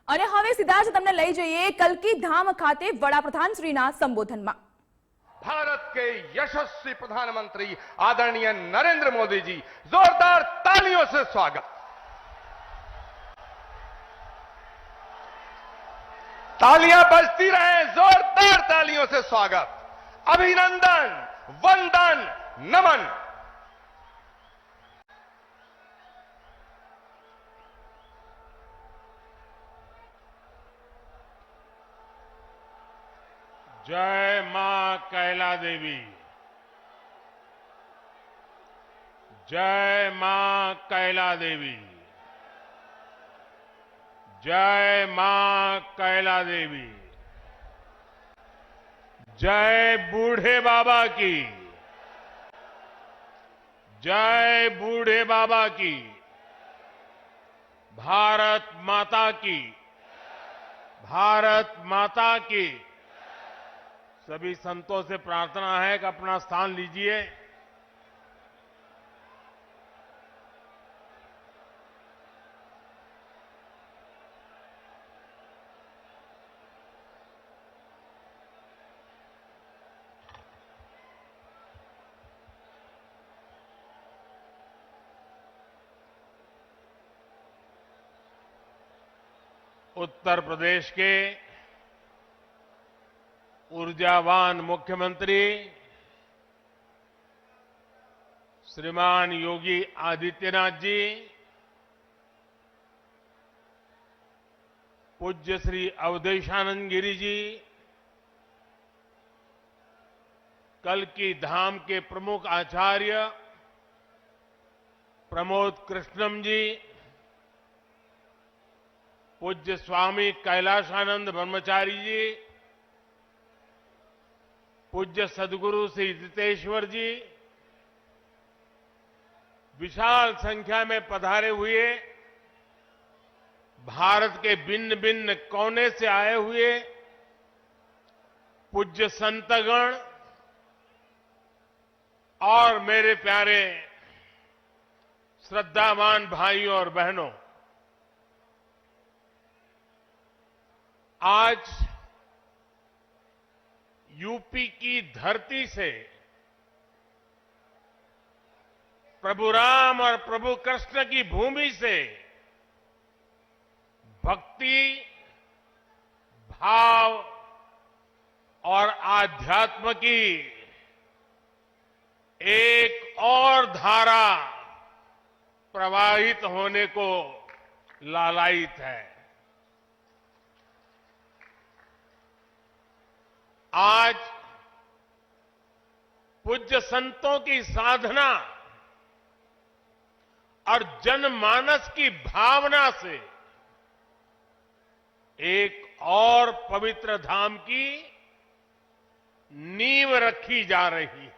અને હવે સીધા જ તમને લઈ જઈએ કલ્કી ધામ ખાતે વડાપ્રધાન શ્રીના સંબોધનમાં। भारत के यशस्वी प्रधानमंत्री आदरणीय नरेंद्र मोदी जी, जोरदार तालियों से स्वागत। तालियां बजती रहे, जोरदार तालियों से स्वागत, अभिनंदन, वंदन, नमन। जय मां कैला देवी, जय मां कैला देवी, जय मां कैला देवी, जय बूढ़े बाबा की, जय बूढ़े बाबा की, भारत माता की, भारत माता की। सभी संतों से प्रार्थना है कि अपना स्थान लीजिए। उत्तर प्रदेश के ऊर्जावान मुख्यमंत्री श्रीमान योगी आदित्यनाथ जी, पूज्य श्री अवधेशानंद गिरी जी, कल्की धाम के प्रमुख आचार्य प्रमोद कृष्णम जी, पूज्य स्वामी कैलाशानंद ब्रह्मचारी जी, पूज्य सदगुरु श्री जितेश्वर जी, विशाल संख्या में पधारे हुए भारत के भिन्न भिन्न कोने से आए हुए पूज्य संतगण और मेरे प्यारे श्रद्धावान भाइयों और बहनों, आज यूपी की धरती से प्रभु राम और प्रभु कृष्ण की भूमि से भक्ति, भाव और आध्यात्म की एक और धारा प्रवाहित होने को लालायित है। आज पूज्य संतों की साधना और जनमानस की भावना से एक और पवित्र धाम की नींव रखी जा रही है।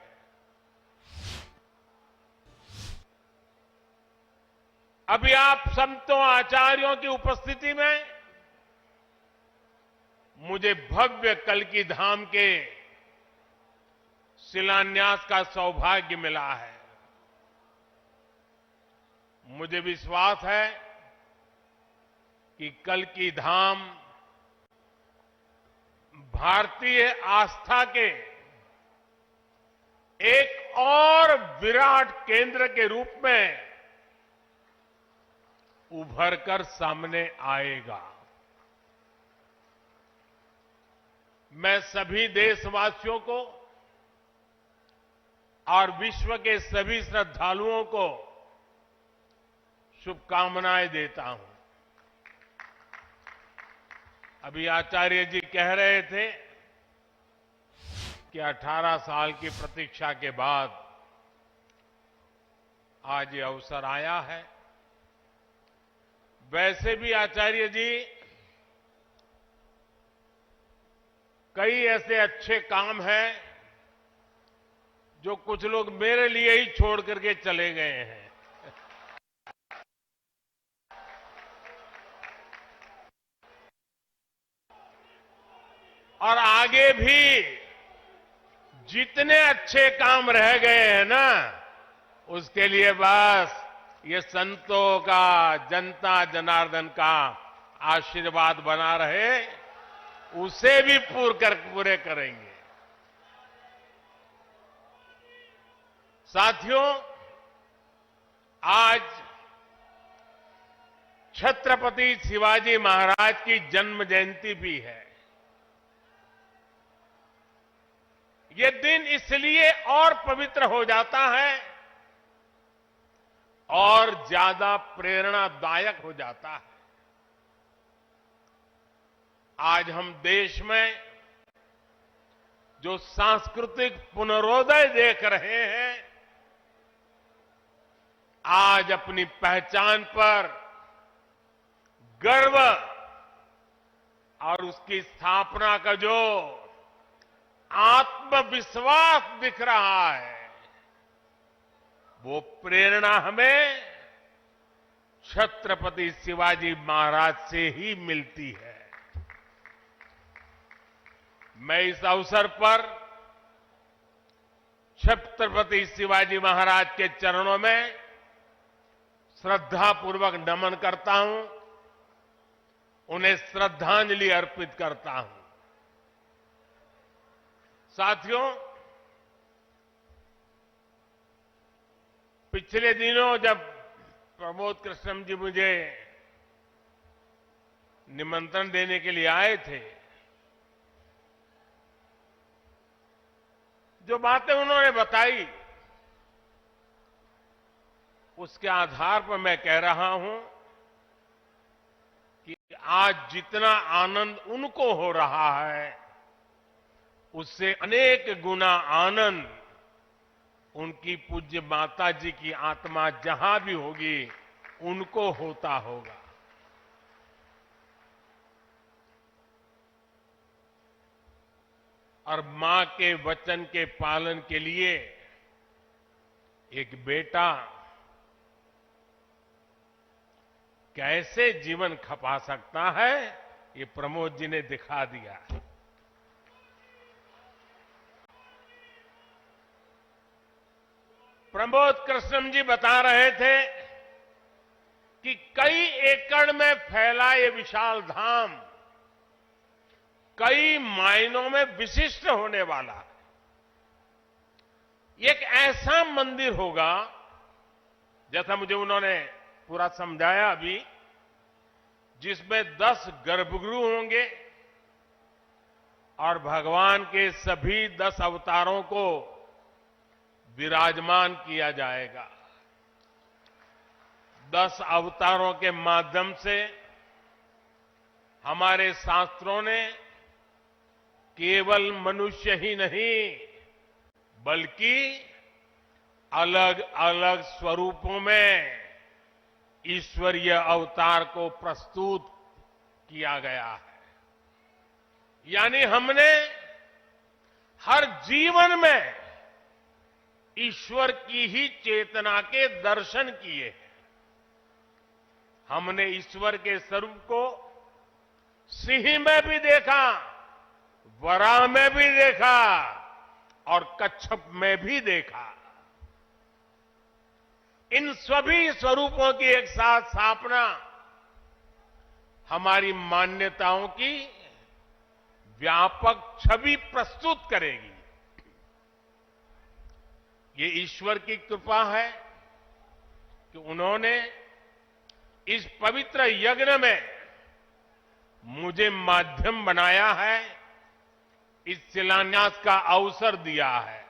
अभी आप संतों आचार्यों की उपस्थिति में मुझे भव्य कल्की धाम के शिलान्यास का सौभाग्य मिला है। मुझे विश्वास है कि कल्की धाम भारतीय आस्था के एक और विराट केंद्र के रूप में उभर कर सामने आएगा। मैं सभी देशवासियों को और विश्व के सभी श्रद्धालुओं को शुभकामनाएं देता हूं। अभी आचार्य जी कह रहे थे कि 18 साल की प्रतीक्षा के बाद आज ये अवसर आया है। वैसे भी आचार्य जी कई ऐसे अच्छे काम हैं जो कुछ लोग मेरे लिए ही छोड़ करके चले गए हैं। और आगे भी जितने अच्छे काम रह गए हैं ना, उसके लिए बस ये संतों का, जनता जनार्दन का आशीर्वाद बना रहे, उसे भी पूरे करेंगे। साथियों, आज छत्रपति शिवाजी महाराज की जन्म जयंती भी है। ये दिन इसलिए और पवित्र हो जाता है और ज्यादा प्रेरणादायक हो जाता है। आज हम देश में जो सांस्कृतिक पुनरोदय देख रहे हैं, आज अपनी पहचान पर गर्व और उसकी स्थापना का जो आत्मविश्वास दिख रहा है, वो प्रेरणा हमें छत्रपति शिवाजी महाराज से ही मिलती है। मैं इस अवसर पर छत्रपति शिवाजी महाराज के चरणों में श्रद्धापूर्वक नमन करता हूं, उन्हें श्रद्धांजलि अर्पित करता हूं। साथियों, पिछले दिनों जब प्रमोद कृष्णम जी मुझे निमंत्रण देने के लिए आए थे, जो बातें उन्होंने बताई, उसके आधार पर मैं कह रहा हूं कि आज जितना आनंद उनको हो रहा है, उससे अनेक गुना आनंद उनकी पूज्य माता जी की आत्मा जहां भी होगी, उनको होता होगा। और मां के वचन के पालन के लिए एक बेटा कैसे जीवन खपा सकता है, ये प्रमोद जी ने दिखा दिया। प्रमोद कृष्णम जी बता रहे थे कि कई एकड़ में फैला ये विशाल धाम कई मायनों में विशिष्ट होने वाला है। एक ऐसा मंदिर होगा, जैसा मुझे उन्होंने पूरा समझाया अभी, जिसमें 10 गर्भगृह होंगे और भगवान के सभी 10 अवतारों को विराजमान किया जाएगा। 10 अवतारों के माध्यम से हमारे शास्त्रों ने केवल मनुष्य ही नहीं, बल्कि अलग अलग स्वरूपों में ईश्वरीय अवतार को प्रस्तुत किया गया है। यानी हमने हर जीवन में ईश्वर की ही चेतना के दर्शन किए हैं। हमने ईश्वर के स्वरूप को सिंह में भी देखा, वराह में भी देखा और कच्छप में भी देखा। इन सभी स्वरूपों की एक साथ स्थापना हमारी मान्यताओं की व्यापक छवि प्रस्तुत करेगी। ये ईश्वर की कृपा है कि उन्होंने इस पवित्र यज्ञ में मुझे माध्यम बनाया है, इस शिलान्यास का अवसर दिया है।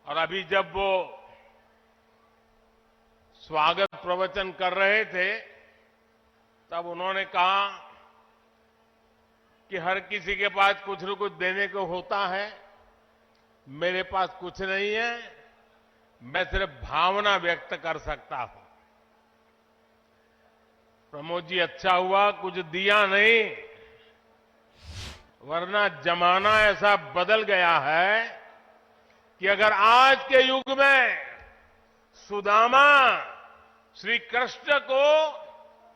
और अभी जब वो स्वागत प्रवचन कर रहे थे, तब उन्होंने कहा कि हर किसी के पास कुछ न कुछ देने को होता है, मेरे पास कुछ नहीं है, मैं सिर्फ भावना व्यक्त कर सकता हूं। प्रमोद जी, अच्छा हुआ कुछ दिया नहीं, वरना जमाना ऐसा बदल गया है कि अगर आज के युग में सुदामा श्री कृष्ण को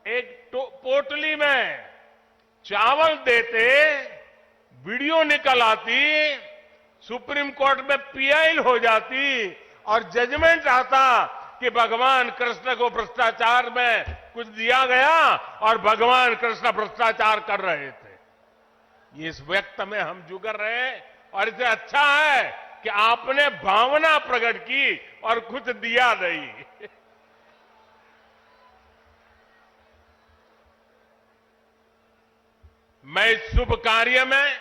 एक पोटली में चावल देते, वीडियो निकल आती, सुप्रीम कोर्ट में पीआई हो जाती और जजमेंट आता कि भगवान कृष्ण को भ्रष्टाचार में कुछ दिया गया और भगवान कृष्ण भ्रष्टाचार कर रहे थे। ये इस व्यक्त में हम जुगर रहे और इससे अच्छा है कि आपने भावना प्रकट की और कुछ दिया नहीं। मैं इस शुभ कार्य में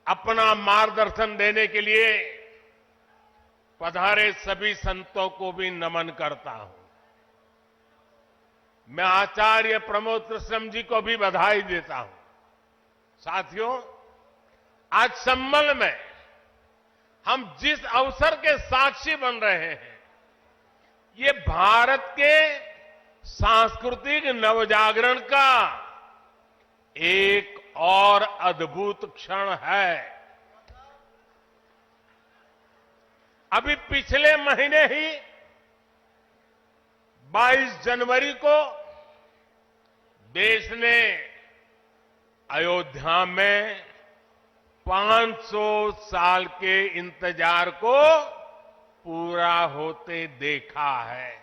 अपना मार्गदर्शन देने के लिए पधारे सभी संतों को भी नमन करता हूं। मैं आचार्य प्रमोद कृष्णम जी को भी बधाई देता हूं। साथियों, आज संबल में हम जिस अवसर के साक्षी बन रहे हैं, ये भारत के सांस्कृतिक नवजागरण का एक और अद्भुत क्षण है। अभी पिछले महीने ही 22 जनवरी को देश ने अयोध्या में 500 साल के इंतजार को पूरा होते देखा है।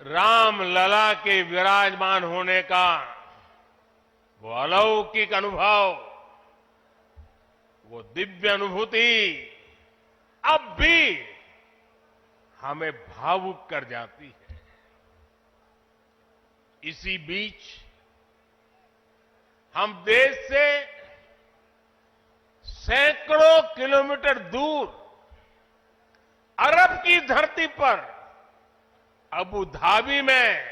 राम लला के विराजमान होने का वो अलौकिक अनुभव, वो दिव्य अनुभूति अब भी हमें भावुक कर जाती है। इसी बीच हम देश से सैकड़ों किलोमीटर दूर अरब की धरती पर अबू धाबी में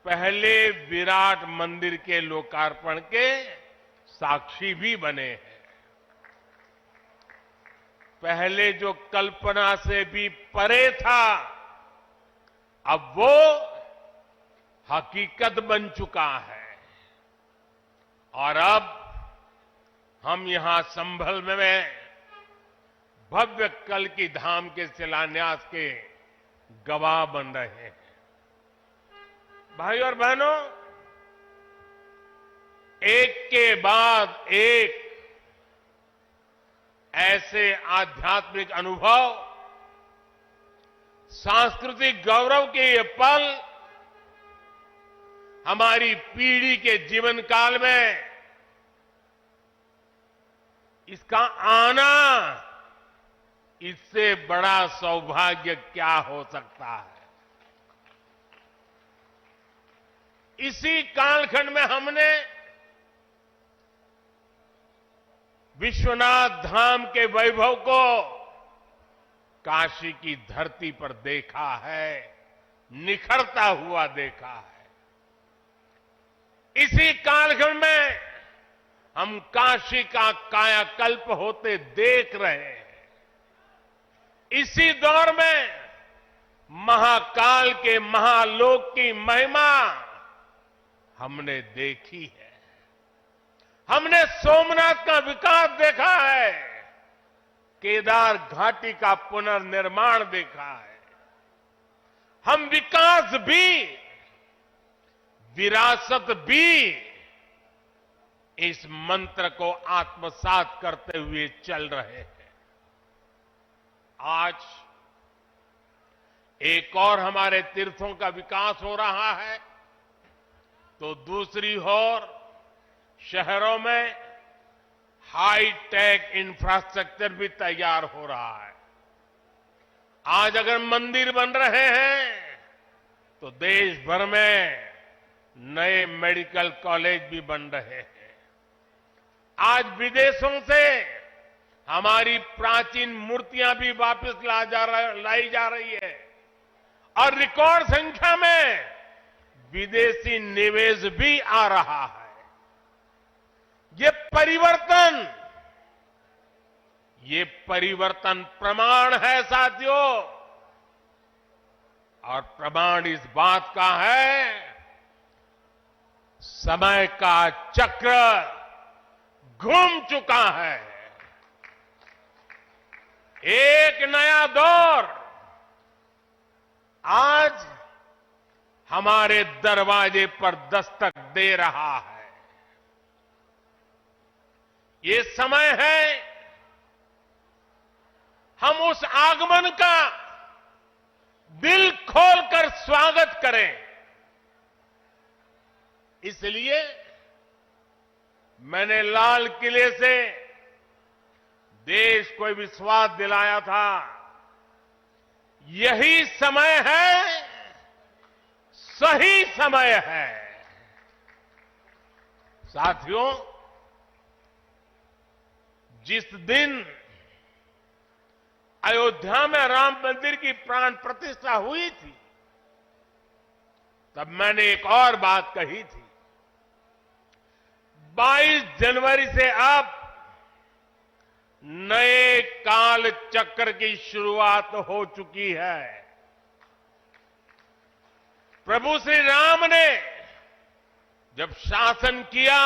पहले विराट मंदिर के लोकार्पण के साक्षी भी बने हैं। पहले जो कल्पना से भी परे था, अब वो हकीकत बन चुका है। और अब हम यहां संभल में भव्य कल की धाम के शिलान्यास के गवाह बन रहे हैं। भाई और बहनों, एक के बाद एक ऐसे आध्यात्मिक अनुभव, सांस्कृतिक गौरव के ये पल हमारी पीढ़ी के जीवन काल में इसका आना, इससे बड़ा सौभाग्य क्या हो सकता है। इसी कालखंड में हमने विश्वनाथ धाम के वैभव को काशी की धरती पर देखा है, निखरता हुआ देखा है। इसी कालखंड में हम काशी का कायाकल्प होते देख रहे हैं। इसी दौर में महाकाल के महालोक की महिमा हमने देखी है। हमने सोमनाथ का विकास देखा है, केदार घाटी का पुनर्निर्माण देखा है। हम विकास भी, विरासत भी इस मंत्र को आत्मसात करते हुए चल रहे हैं। आज एक और हमारे तीर्थों का विकास हो रहा है, तो दूसरी ओर शहरों में हाई टेक इंफ्रास्ट्रक्चर भी तैयार हो रहा है। आज अगर मंदिर बन रहे हैं, तो देश भर में नए मेडिकल कॉलेज भी बन रहे हैं। आज विदेशों से हमारी प्राचीन मूर्तियां भी वापस लाई जा रही है और रिकॉर्ड संख्या में विदेशी निवेश भी आ रहा है। ये परिवर्तन प्रमाण है साथियों, और प्रमाण इस बात का है, समय का चक्र घूम चुका है। एक नया दौर आज हमारे दरवाजे पर दस्तक दे रहा है। ये समय है हम उस आगमन का दिल खोलकर स्वागत करें। इसलिए मैंने लाल किले से देश को विश्वास दिलाया था, यही समय है, सही समय है। साथियों, जिस दिन अयोध्या में राम मंदिर की प्राण प्रतिष्ठा हुई थी, तब मैंने एक और बात कही थी। 22 जनवरी से अब नए काल चक्र की शुरुआत हो चुकी है। प्रभु श्री राम ने जब शासन किया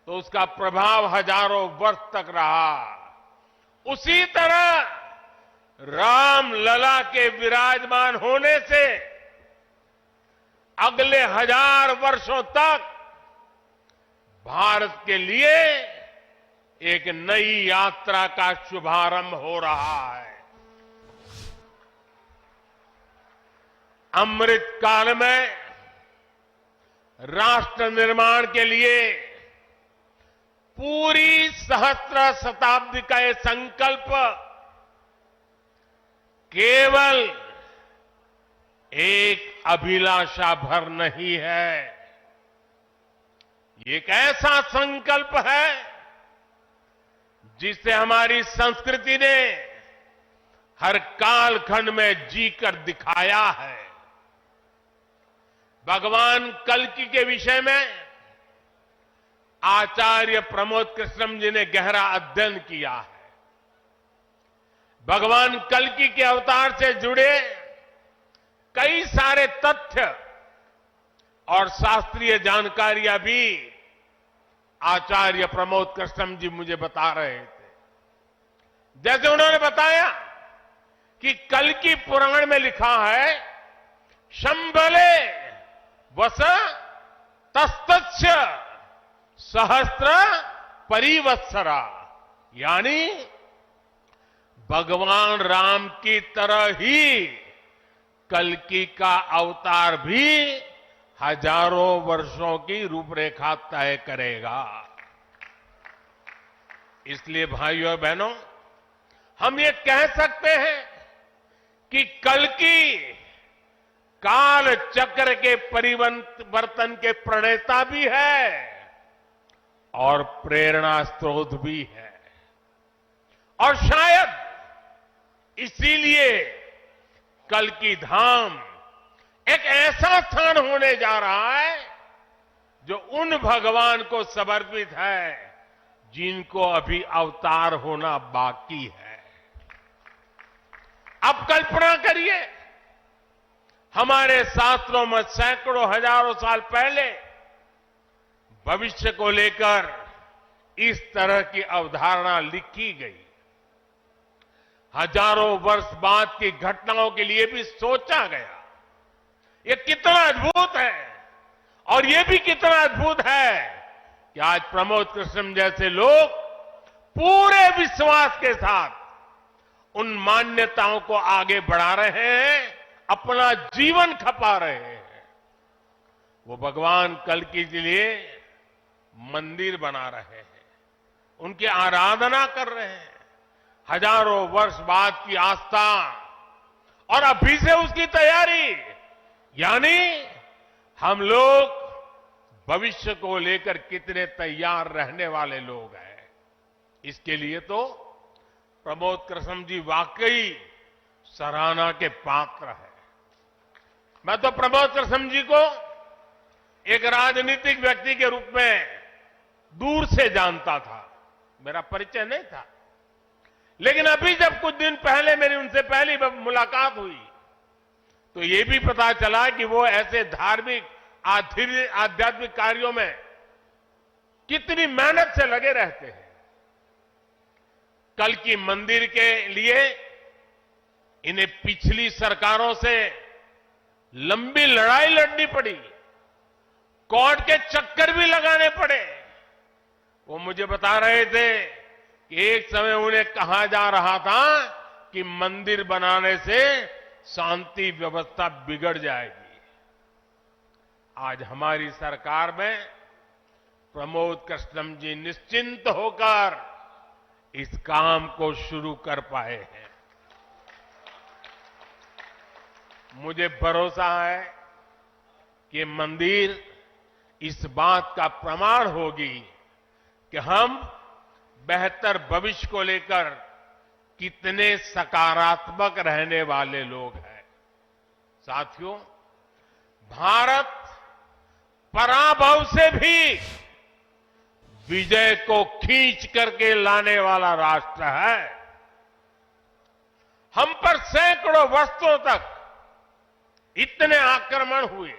तो उसका प्रभाव हजारों वर्ष तक रहा। उसी तरह राम लला के विराजमान होने से अगले 1000 वर्षों तक भारत के लिए एक नई यात्रा का शुभारंभ हो रहा है। अमृत काल में राष्ट्र निर्माण के लिए पूरी सहस्त्र शताब्दी का ये संकल्प केवल एक अभिलाषा भर नहीं है, ये एक ऐसा संकल्प है जिसे हमारी संस्कृति ने हर कालखंड में जीकर दिखाया है। भगवान कल्कि के विषय में आचार्य प्रमोद कृष्णम जी ने गहरा अध्ययन किया है। भगवान कल्कि के अवतार से जुड़े कई सारे तथ्य और शास्त्रीय जानकारियां भी आचार्य प्रमोद कृष्णम जी मुझे बता रहे थे। जैसे उन्होंने बताया कि कल्कि पुराण में लिखा है, शंबले वस तस्तस्य सहस्त्र परिवत्सरा, यानी भगवान राम की तरह ही कल्कि का अवतार भी हजारों वर्षों की रूपरेखा तय करेगा। इसलिए भाइयों और बहनों, हम ये कह सकते हैं कि कल्कि काल चक्र के परिवर्तन के प्रणेता भी है और प्रेरणा स्रोत भी है। और शायद इसीलिए कल्कि धाम एक ऐसा स्थान होने जा रहा है जो उन भगवान को समर्पित है जिनको अभी अवतार होना बाकी है। अब कल्पना करिए, हमारे शास्त्रों में सैकड़ों हजारों साल पहले भविष्य को लेकर इस तरह की अवधारणा लिखी गई। हजारों वर्ष बाद की घटनाओं के लिए भी सोचा गया। ये कितना अद्भुत है, और ये भी कितना अद्भुत है कि आज प्रमोद कृष्णम जैसे लोग पूरे विश्वास के साथ उन मान्यताओं को आगे बढ़ा रहे हैं, अपना जीवन खपा रहे हैं। वो भगवान कल्कि के लिए मंदिर बना रहे हैं, उनकी आराधना कर रहे हैं। हजारों वर्ष बाद की आस्था और अभी से उसकी तैयारी, यानी हम लोग भविष्य को लेकर कितने तैयार रहने वाले लोग हैं। इसके लिए तो प्रमोद कृष्णम जी वाकई सराहना के पात्र है। मैं तो प्रमोद कृष्णम जी को एक राजनीतिक व्यक्ति के रूप में दूर से जानता था, मेरा परिचय नहीं था। लेकिन अभी जब कुछ दिन पहले मेरी उनसे पहली मुलाकात हुई तो ये भी पता चला कि वो ऐसे धार्मिक आध्यात्मिक कार्यों में कितनी मेहनत से लगे रहते हैं। कल्कि मंदिर के लिए इन्हें पिछली सरकारों से लंबी लड़ाई लड़नी पड़ी, कोर्ट के चक्कर भी लगाने पड़े। वो मुझे बता रहे थे कि एक समय उन्हें कहा जा रहा था कि मंदिर बनाने से शांति व्यवस्था बिगड़ जाएगी। आज हमारी सरकार में प्रमोद कृष्णम जी निश्चिंत होकर इस काम को शुरू कर पाए हैं। मुझे भरोसा है कि मंदिर इस बात का प्रमाण होगी कि हम बेहतर भविष्य को लेकर कितने सकारात्मक रहने वाले लोग हैं। साथियों, भारत पराभव से भी विजय को खींच करके लाने वाला राष्ट्र है। हम पर सैकड़ों वर्षों तक इतने आक्रमण हुए,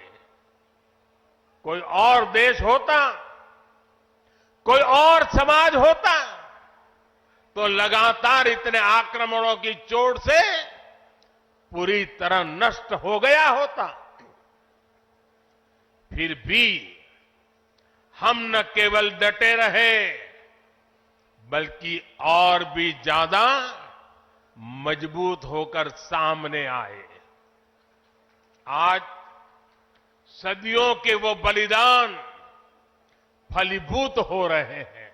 कोई और देश होता, कोई और समाज होता तो लगातार इतने आक्रमणों की चोट से पूरी तरह नष्ट हो गया होता। फिर भी हम न केवल डटे रहे बल्कि और भी ज्यादा मजबूत होकर सामने आए। आज सदियों के वो बलिदान फलीभूत हो रहे हैं।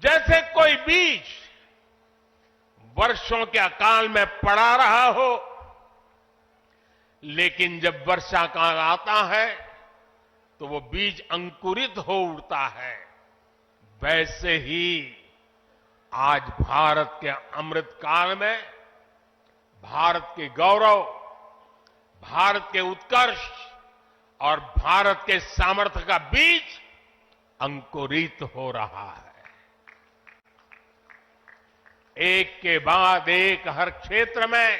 जैसे कोई बीज वर्षों के अकाल में पड़ा रहा हो, लेकिन जब वर्षा काल आता है तो वो बीज अंकुरित हो उठता है। वैसे ही आज भारत के अमृत काल में भारत के गौरव, भारत के उत्कर्ष और भारत के सामर्थ्य का बीज अंकुरित हो रहा है। एक के बाद एक हर क्षेत्र में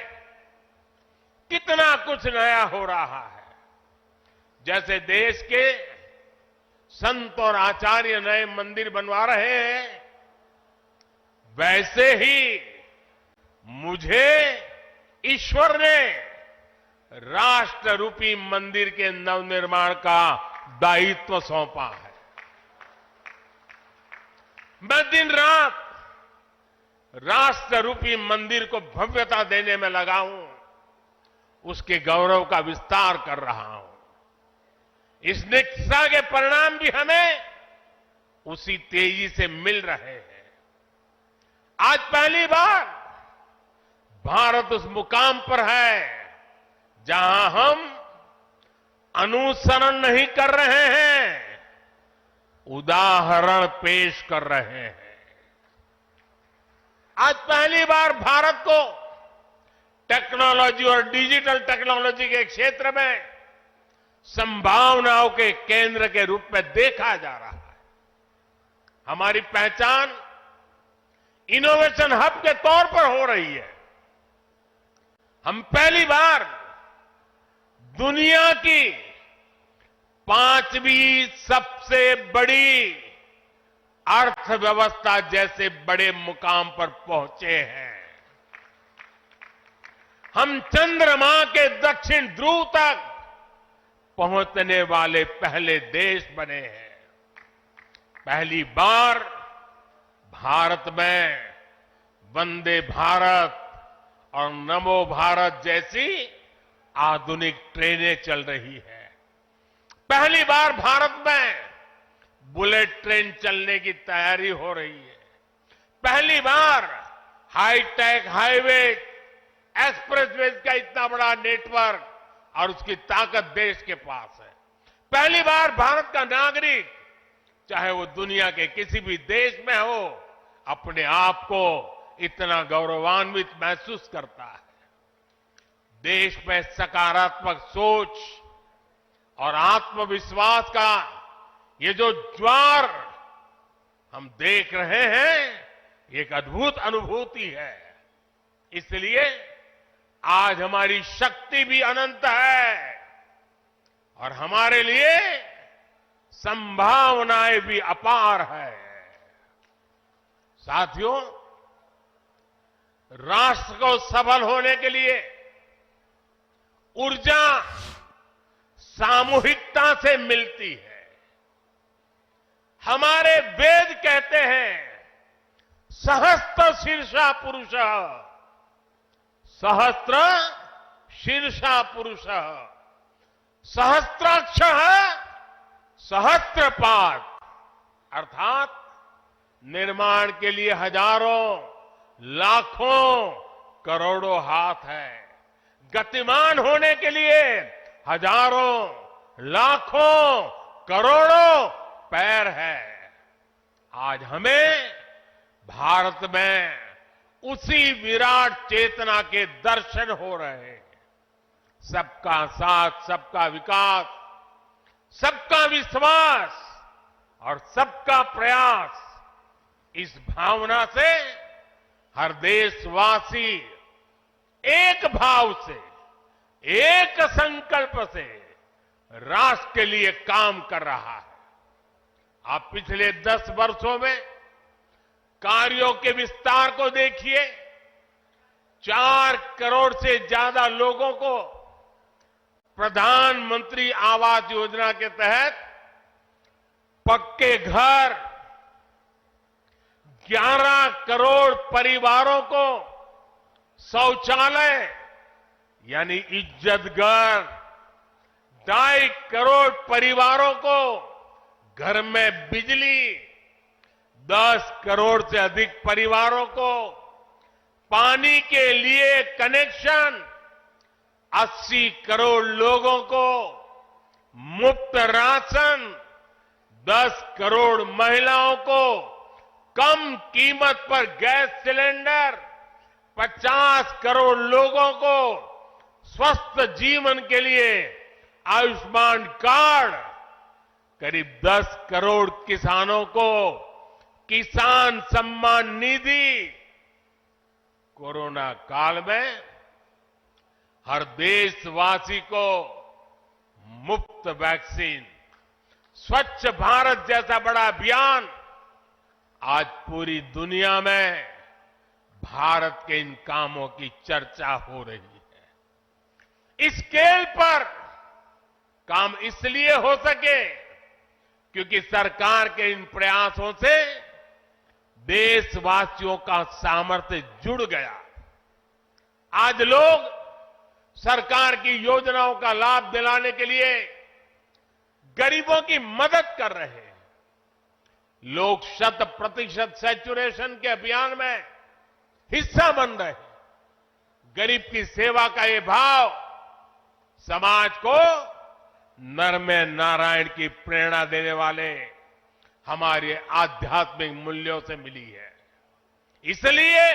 कितना कुछ नया हो रहा है। जैसे देश के संत और आचार्य नए मंदिर बनवा रहे हैं, वैसे ही मुझे ईश्वर ने राष्ट्र रूपी मंदिर के नवनिर्माण का दायित्व सौंपा है। मैं दिन रात राष्ट्र रूपी मंदिर को भव्यता देने में लगा हूं, उसके गौरव का विस्तार कर रहा हूं। इस निष्ठा के परिणाम भी हमें उसी तेजी से मिल रहे हैं। आज पहली बार भारत उस मुकाम पर है जहां हम अनुसरण नहीं कर रहे हैं, उदाहरण पेश कर रहे हैं। आज पहली बार भारत को टेक्नोलॉजी और डिजिटल टेक्नोलॉजी के क्षेत्र में संभावनाओं के केंद्र के रूप में देखा जा रहा है। हमारी पहचान इनोवेशन हब के तौर पर हो रही है। हम पहली बार दुनिया की 5वीं सबसे बड़ी अर्थव्यवस्था जैसे बड़े मुकाम पर पहुंचे हैं। हम चंद्रमा के दक्षिण ध्रुव तक पहुंचने वाले पहले देश बने हैं। पहली बार भारत में वंदे भारत और नमो भारत जैसी आधुनिक ट्रेनें चल रही है। पहली बार भारत में बुलेट ट्रेन चलने की तैयारी हो रही है। पहली बार हाईटेक हाईवे, एक्सप्रेसवेज का इतना बड़ा नेटवर्क और उसकी ताकत देश के पास है। पहली बार भारत का नागरिक, चाहे वो दुनिया के किसी भी देश में हो, अपने आप को इतना गौरवान्वित महसूस करता है। देश में सकारात्मक सोच और आत्मविश्वास का ये जो ज्वार हम देख रहे हैं, एक अद्भुत अनुभूति है। इसलिए आज हमारी शक्ति भी अनंत है और हमारे लिए संभावनाएं भी अपार है। साथियों, राष्ट्र को सफल होने के लिए ऊर्जा सामूहिकता से मिलती है। हमारे वेद कहते हैं, सहस्त्र शीर्षा पुरुष सहस्त्र शीर्षा पुरुष सहस्त्राक्ष सहस्त्रपाद अर्थात निर्माण के लिए हजारों लाखों करोड़ों हाथ है, गतिमान होने के लिए हजारों लाखों करोड़ों पैर है। आज हमें भारत में उसी विराट चेतना के दर्शन हो रहे हैं। सबका साथ, सबका विकास, सबका विश्वास और सबका प्रयास, इस भावना से हर देशवासी एक भाव से, एक संकल्प से राष्ट्र के लिए काम कर रहा है। आप पिछले 10 वर्षों में कार्यों के विस्तार को देखिए। 4 करोड़ से ज्यादा लोगों को प्रधानमंत्री आवास योजना के तहत पक्के घर, 11 करोड़ परिवारों को शौचालय यानी इज्जत घर, 2.5 करोड़ परिवारों को घर में बिजली, 10 करोड़ से अधिक परिवारों को पानी के लिए कनेक्शन, 80 करोड़ लोगों को मुफ्त राशन, 10 करोड़ महिलाओं को कम कीमत पर गैस सिलेंडर, 50 करोड़ लोगों को स्वस्थ जीवन के लिए आयुष्मान कार्ड, करीब 10 करोड़ किसानों को किसान सम्मान निधि। कोरोना काल में हर देशवासी को मुफ्त वैक्सीन, स्वच्छ भारत जैसा बड़ा अभियान, आज पूरी दुनिया में भारत के इन कामों की चर्चा हो रही है। इस स्केल पर काम इसलिए हो सके क्योंकि सरकार के इन प्रयासों से देशवासियों का सामर्थ्य जुड़ गया। आज लोग सरकार की योजनाओं का लाभ दिलाने के लिए गरीबों की मदद कर रहे हैं। लोग 100% सैचुरेशन के अभियान में हिस्सा बन रहे हैं। गरीब की सेवा का ये भाव समाज को नर में नारायण की प्रेरणा देने वाले हमारे आध्यात्मिक मूल्यों से मिली है। इसलिए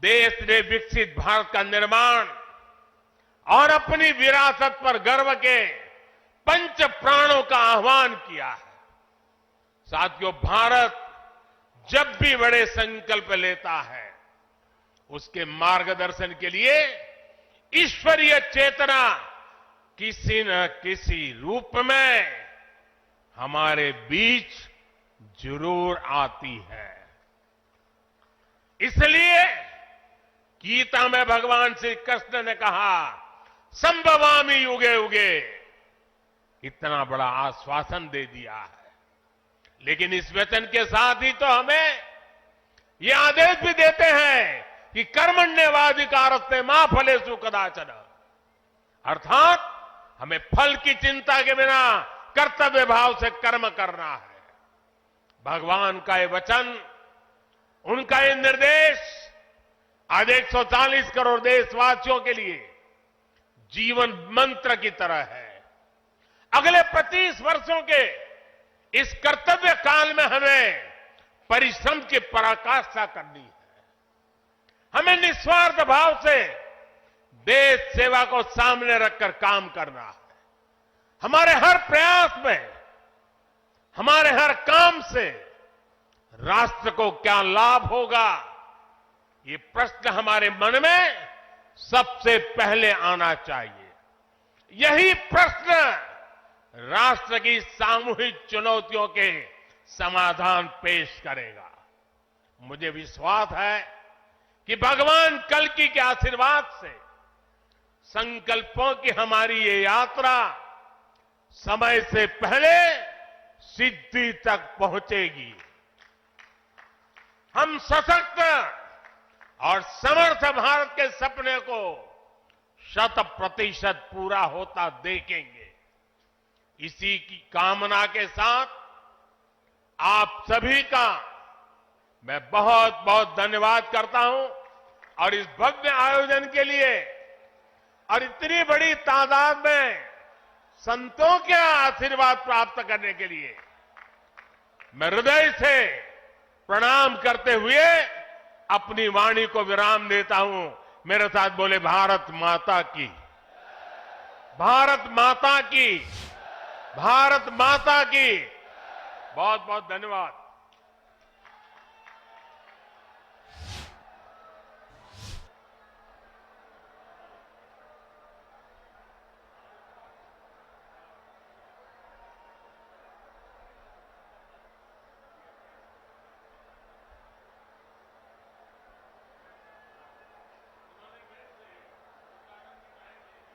देश ने विकसित भारत का निर्माण और अपनी विरासत पर गर्व के 5 प्राणों का आह्वान किया है। साथियों, भारत जब भी बड़े संकल्प लेता है, उसके मार्गदर्शन के लिए ईश्वरीय चेतना किसी न किसी रूप में हमारे बीच जरूर आती है। इसलिए गीता में भगवान श्री कृष्ण ने कहा, संभवामि युगे युगे, इतना बड़ा आश्वासन दे दिया है। लेकिन इस वचन के साथ ही तो हमें ये आदेश भी देते हैं कि कर्मण्येवाधिकारस्ते मा फलेषु कदाचन, अर्थात हमें फल की चिंता के बिना कर्तव्य भाव से कर्म करना है। भगवान का ये वचन, उनका ये निर्देश आज 140 करोड़ देशवासियों के लिए जीवन मंत्र की तरह है। अगले 25 वर्षों के इस कर्तव्य काल में हमें परिश्रम की पराकाष्ठा करनी है। हमें निस्वार्थ भाव से देश सेवा को सामने रखकर काम करना है। हमारे हर प्रयास में, हमारे हर काम से राष्ट्र को क्या लाभ होगा, ये प्रश्न हमारे मन में सबसे पहले आना चाहिए। यही प्रश्न राष्ट्र की सामूहिक चुनौतियों के समाधान पेश करेगा। मुझे विश्वास है कि भगवान कल्कि के आशीर्वाद से संकल्पों की हमारी ये यात्रा समय से पहले सिद्धि तक पहुंचेगी। हम सशक्त और समर्थ भारत के सपने को 100% पूरा होता देखेंगे। इसी की कामना के साथ आप सभी का मैं बहुत बहुत धन्यवाद करता हूं और इस भव्य आयोजन के लिए और इतनी बड़ी तादाद में संतों के आशीर्वाद प्राप्त करने के लिए मैं हृदय से प्रणाम करते हुए अपनी वाणी को विराम देता हूं। मेरे साथ बोले भारत माता की, भारत माता की, भारत माता की। बहुत बहुत धन्यवाद।